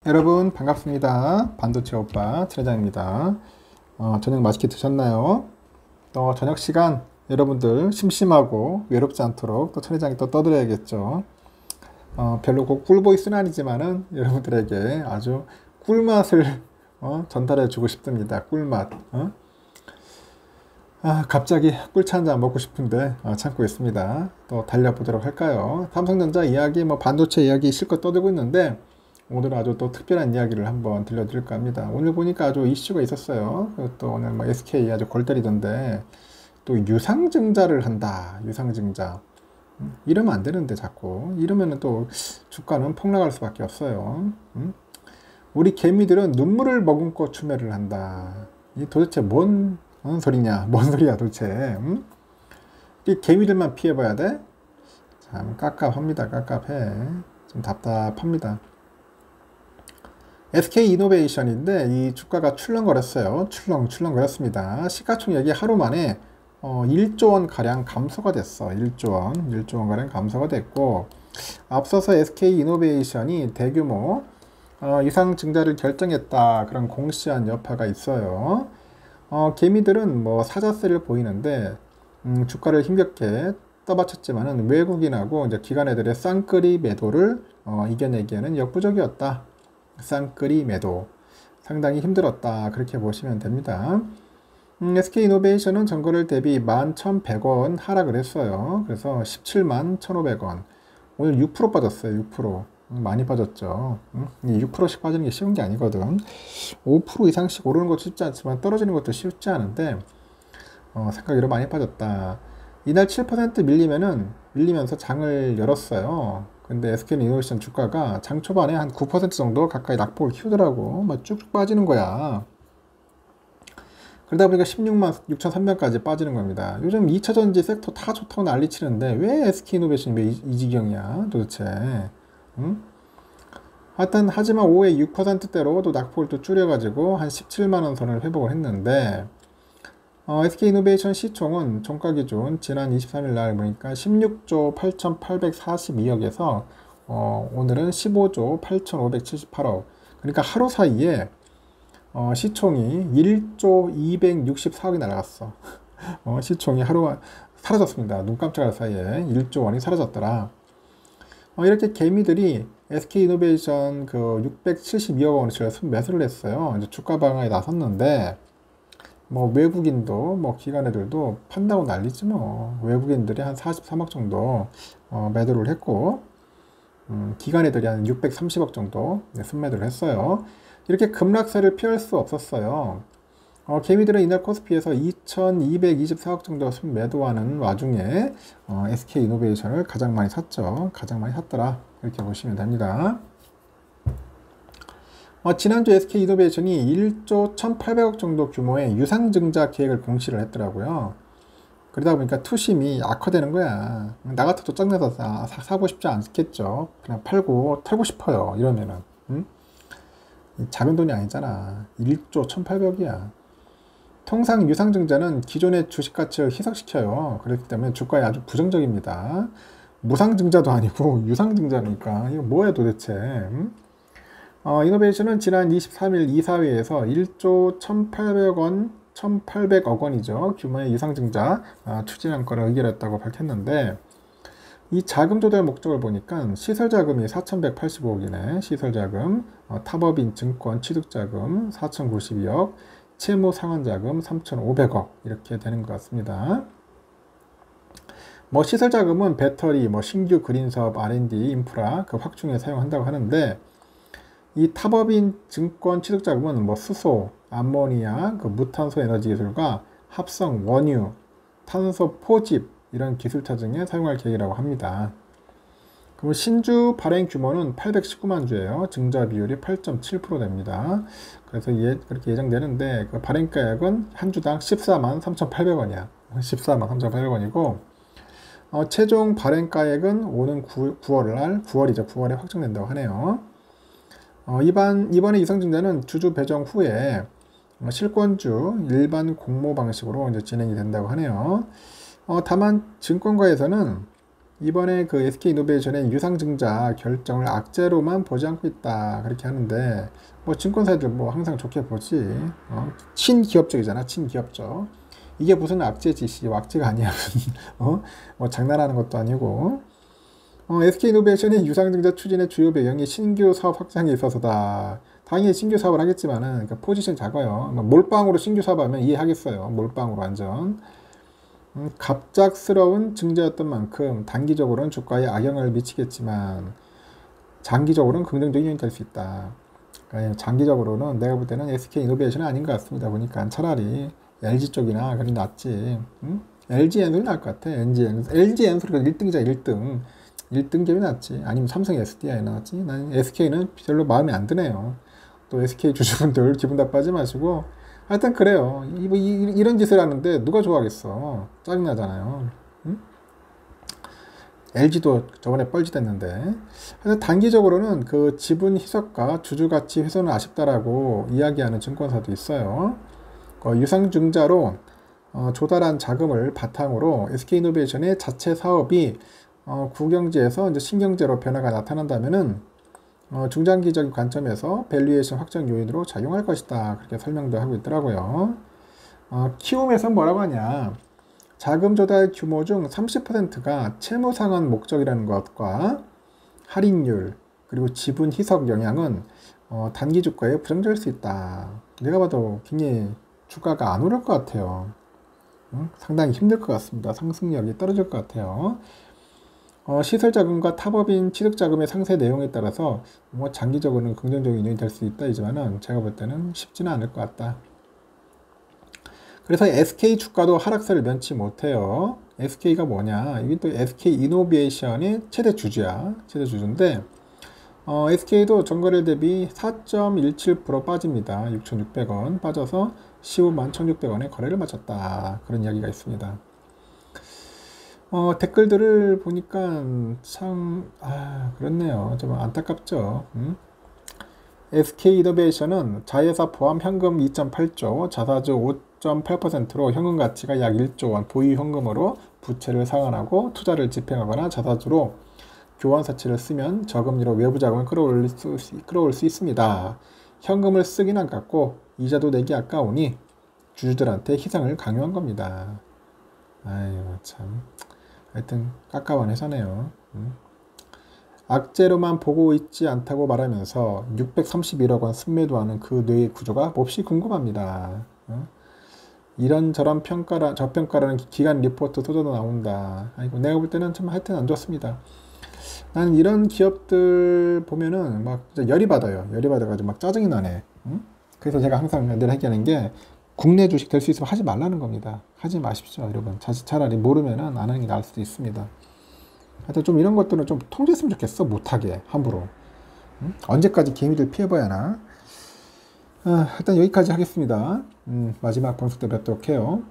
여러분 반갑습니다. 반도체 오빠 트레장입니다. 저녁 맛있게 드셨나요? 저녁 시간 여러분들 심심하고 외롭지 않도록 또 트레장이 또 떠들어야겠죠. 별로 꿀보이스는 아니지만은 여러분들에게 아주 꿀맛을 전달해 주고 싶습니다. 꿀맛. 갑자기 꿀차 한잔 먹고 싶은데 참고 있습니다. 또 달려보도록 할까요? 삼성전자 이야기, 반도체 이야기 실컷 떠들고 있는데 오늘은 아주 또 특별한 이야기를 한번 들려드릴까 합니다. 오늘 보니까 아주 이슈가 있었어요. 또 오늘 SK 아주 골 때리던데 또 유상증자를 한다. 유상증자. 이러면 안 되는데 자꾸 이러면 또 주가는 폭락할 수밖에 없어요. 우리 개미들은 눈물을 머금고 추매를 한다. 이 도대체 뭔 소리냐? 뭔 소리야 도대체? 이 개미들만 피해봐야 돼? 참 깝깝합니다. 깝깝해. 좀 답답합니다. SK이노베이션인데 이 주가가 출렁거렸어요. 출렁거렸습니다. 시가총액이 하루 만에 1조 원 가량 감소가 됐어. 1조 원 가량 감소가 됐고, 앞서서 SK이노베이션이 대규모 유상증자를 결정했다, 그런 공시한 여파가 있어요. 개미들은 사자세를 보이는데 주가를 힘겹게 떠받쳤지만은 외국인하고 이제 기관애들의 쌍끌이 매도를 이겨내기에는 역부족이었다. 쌍끌이 매도 상당히 힘들었다, 그렇게 보시면 됩니다. SK이노베이션은 전거래 대비 11,100원 하락을 했어요. 그래서 17만 1,500원. 오늘 6% 빠졌어요. 6%. 많이 빠졌죠. 6%씩 빠지는 게 쉬운 게 아니거든. 5% 이상씩 오르는 것도 쉽지 않지만 떨어지는 것도 쉽지 않은데 생각외로 많이 빠졌다. 이날 7% 밀리면서 장을 열었어요. 근데 SK이노베이션 주가가 장 초반에 한 9% 정도 가까이 낙폭을 키우더라고. 쭉쭉 빠지는 거야. 그러다 보니까 16만 6,300까지 빠지는 겁니다. 요즘 2차전지 섹터 다 좋다고 난리치는데 왜 SK이노베이션이 왜 이 지경이야 도대체? 하지만 5에 6%대로 또 낙폭을 또 줄여가지고 한 17만원 선을 회복을 했는데, SK이노베이션 시총은 종가 기준 지난 23일 날 보니까 16조 8,842억에서 오늘은 15조 8,578억. 그러니까 하루 사이에 시총이 1조 264억이 날아갔어. 시총이 하루 사라졌습니다. 눈 깜짝할 사이에 1조 원이 사라졌더라. 이렇게 개미들이 SK이노베이션 672억 원어치를 매수를 했어요. 이제 주가 방어에 나섰는데, 외국인도 기관애들도 판다고 난리지 외국인들이 한 43억 정도 매도를 했고, 기관애들이 한 630억 정도 순매도를 했어요. 이렇게 급락세를 피할 수 없었어요. 개미들은 이날 코스피에서 2,224억 정도 순매도하는 와중에 SK이노베이션을 가장 많이 샀죠. 가장 많이 샀더라, 이렇게 보시면 됩니다. 지난주 SK이노베이션이 1조 1,800억 정도 규모의 유상증자 계획을 공시를 했더라고요. 그러다 보니까 투심이 악화되는 거야. 나 같아도 짱내서 사고 싶지 않겠죠. 그냥 팔고 털고 싶어요. 이러면은. 작은 돈이 아니잖아. 1조 1,800억이야. 통상 유상증자는 기존의 주식 가치를 희석시켜요. 그렇기 때문에 주가에 아주 부정적입니다. 무상증자도 아니고 유상증자니까 이거 뭐야 도대체? 이노베이션은 지난 23일 이사회에서 1조 1,800억 원이죠. 규모의 유상증자 추진한 거를 의결했다고 밝혔는데, 이 자금 조달 목적을 보니까 시설자금이 4,185억이네. 시설자금, 탑업인 증권 취득자금 4,092억, 채무 상환자금 3,500억, 이렇게 되는 것 같습니다. 시설자금은 배터리, 신규 그린 사업, R&D, 인프라 확충에 사용한다고 하는데, 이 탑업인 증권 취득자금은 수소, 암모니아, 무탄소 에너지 기술과 합성 원유, 탄소 포집 이런 기술차 등에 사용할 계획이라고 합니다. 그리고 신주 발행 규모는 819만 주예요. 증자 비율이 8.7% 됩니다. 그래서 그렇게 예정되는데 발행가액은 한 주당 14만 3,800원이야. 14만 3,800원이고 최종 발행가액은 오는 9월에 확정된다고 하네요. 이번에 유상증자는 주주 배정 후에 실권주 일반 공모 방식으로 이제 진행이 된다고 하네요. 다만 증권가에서는 이번에 그 SK이노베이션의 유상증자 결정을 악재로만 보지 않고 있다. 그렇게 하는데, 뭐 증권사들 뭐 항상 좋게 보지. 친기업적이잖아. 친기업적. 이게 무슨 악재지? 악재가 아니야. 뭐 장난하는 것도 아니고. SK이노베이션이 유상증자 추진의 주요 배경이 신규 사업 확장에 있어서다. 당연히 신규 사업을 하겠지만은, 그러니까 포지션이 작아요. 뭐 몰빵으로 신규 사업하면 이해하겠어요. 몰빵으로 완전. 갑작스러운 증자였던 만큼 단기적으로는 주가에 악영향을 미치겠지만 장기적으로는 긍정적인 영향이 될 수 있다. 그러니까 장기적으로는 내가 볼 때는 SK이노베이션은 아닌 것 같습니다. 보니까 차라리 LG 쪽이나 그런 게 낫지. LG엔솔이 나을 것 같아. LG엔솔이 1등이자 1등. 1등 기업이 낫지. 아니면 삼성 SDI 나왔지. 난 SK는 별로 마음에 안 드네요. 또 SK 주주분들 기분 나빠지 마시고 하여튼 그래요. 이런 짓을 하는데 누가 좋아하겠어. 짜증나잖아요. 응? LG도 저번에 뻘짓했는데. 하여튼 단기적으로는 그 지분 희석과 주주가치 훼손은 아쉽다라고 이야기하는 증권사도 있어요. 유상증자로 조달한 자금을 바탕으로 SK이노베이션의 자체 사업이 구경제에서 이제 신경제로 변화가 나타난다면은 중장기적인 관점에서 밸류에이션 확정 요인으로 작용할 것이다. 그렇게 설명도 하고 있더라고요. 키움에서 뭐라고 하냐. 자금 조달 규모 중 30%가 채무 상환 목적이라는 것과 할인율 그리고 지분 희석 영향은 단기 주가에 부정될 수 있다. 내가 봐도 굉장히 주가가 안 오를 것 같아요. 상당히 힘들 것 같습니다. 상승력이 떨어질 것 같아요. 시설자금과 타법인 취득자금의 상세 내용에 따라서 뭐 장기적으로는 긍정적인 인연이 될 수 있다이지만은 제가 볼 때는 쉽지는 않을 것 같다. 그래서 SK 주가도 하락세를 면치 못해요. SK가 뭐냐? 이게 또 SK이노베이션의 최대 주주야. 최대 주주인데 SK도 전거래 대비 4.17% 빠집니다. 6,600원 빠져서 15만 1,600원에 거래를 마쳤다. 그런 이야기가 있습니다. 댓글들을 보니까 참, 그렇네요. 좀 안타깝죠. SK이노베이션은 자회사 포함 현금 2.8조, 자사주 5.8%로 현금 가치가 약 1조 원 보유 현금으로 부채를 상환하고 투자를 집행하거나 자사주로 교환 사채를 쓰면 저금리로 외부 자금을 끌어올 수 있습니다. 현금을 쓰긴 아깝고 이자도 내기 아까우니 주주들한테 희생을 강요한 겁니다. 아유 참. 하여튼 깝깝한 회사네요. 악재로만 보고 있지 않다고 말하면서 631억 원 순매도하는 그 뇌의 구조가 몹시 궁금합니다. 이런저런 평가라 저평가라는 기관 리포트 소저도 나온다. 아이고 내가 볼 때는 참 하여튼 안 좋습니다. 나는 이런 기업들 보면은 막 열이 받아요. 열이 받아가지고 막 짜증이 나네. 그래서 제가 항상 늘 얘기하는 게 국내 주식 될 수 있으면 하지 말라는 겁니다. 하지 마십시오, 여러분. 차라리 모르면은 안 하는 게 나을 수도 있습니다. 하여튼 좀 이런 것들은 좀 통제했으면 좋겠어. 못하게, 함부로. 언제까지 개미들 피해봐야 하나? 일단 여기까지 하겠습니다. 마지막 방송 때 뵙도록 해요.